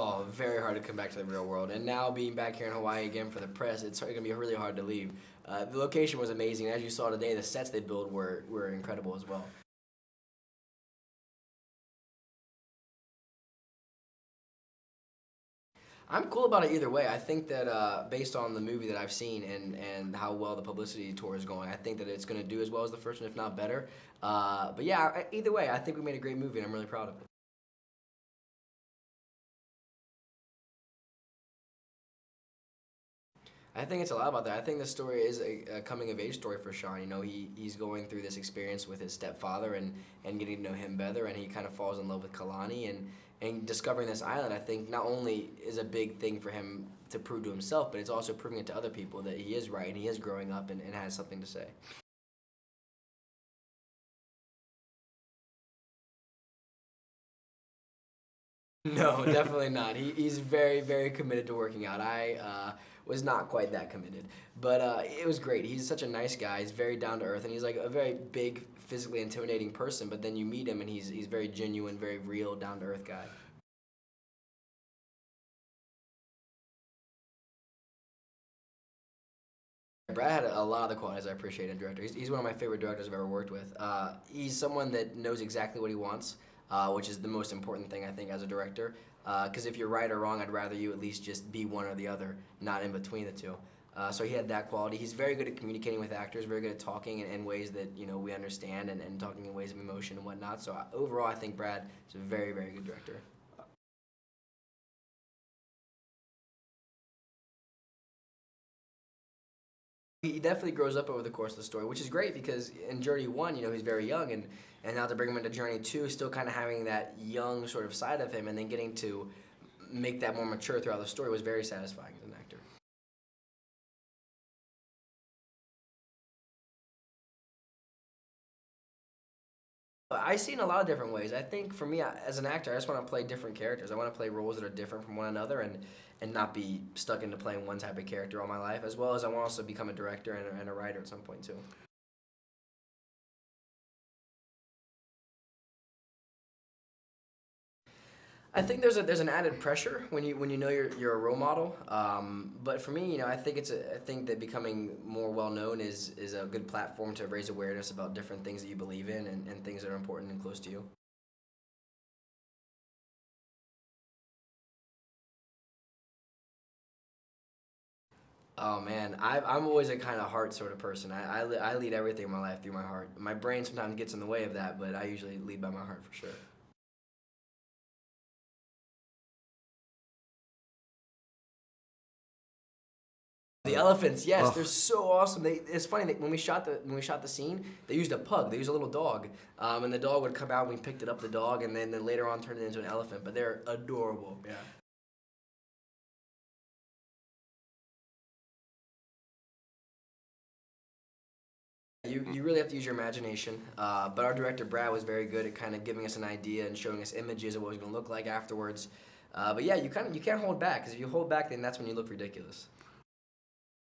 Oh, very hard to come back to the real world. And now being back here in Hawaii again for the press, it's going to be really hard to leave. The location was amazing. As you saw today, the sets they built were incredible as well. I'm cool about it either way. I think that based on the movie that I've seen and how well the publicity tour is going, I think that it's going to do as well as the first one, if not better. But yeah, either way, I think we made a great movie, and I'm really proud of it. I think it's a lot about that. I think the story is a coming of age story for Sean. You know, he's going through this experience with his stepfather and getting to know him better, and he kind of falls in love with Kalani and discovering this island. I think not only is a big thing for him to prove to himself, but it's also proving it to other people that he is right and he is growing up and has something to say. No, definitely not. He's very, very committed to working out. I was not quite that committed, but it was great. He's such a nice guy. He's very down to earth, and he's like a very big, physically intimidating person. But then you meet him, and he's very genuine, very real, down to earth guy. Brad had a lot of the qualities I appreciate in a director. He's one of my favorite directors I've ever worked with. He's someone that knows exactly what he wants, which is the most important thing I think as a director. Because if you're right or wrong, I'd rather you at least just be one or the other, not in between the two. So he had that quality. He's very good at communicating with actors, very good at talking in ways that we understand and talking in ways of emotion and whatnot. So overall, I think Brad is a very, very good director. He definitely grows up over the course of the story, which is great because in Journey 1, he's very young, and now to bring him into Journey 2, still kind of having that young sort of side of him, and then getting to make that more mature throughout the story was very satisfying as an actor. I see in a lot of different ways. I think for me, as an actor, I just want to play different characters. I want to play roles that are different from one another and not be stuck into playing one type of character all my life, as well as I want to also become a director and a writer at some point, too. I think there's an added pressure when you know you're a role model. But for me, I think I think that becoming more well known is a good platform to raise awareness about different things that you believe in and things that are important and close to you. Oh man, I'm always a kind of heart sort of person. I lead everything in my life through my heart. My brain sometimes gets in the way of that, but I usually lead by my heart for sure. The elephants, yes, they're so awesome. It's funny that when we shot the scene, they used a pug. They used a little dog, and the dog would come out. and We picked it up, the dog, and then later on turned it into an elephant. But they're adorable. Yeah. You really have to use your imagination. But our director Brad was very good at kind of giving us an idea and showing us images of what it was going to look like afterwards. But yeah, you can't hold back because if you hold back, then that's when you look ridiculous.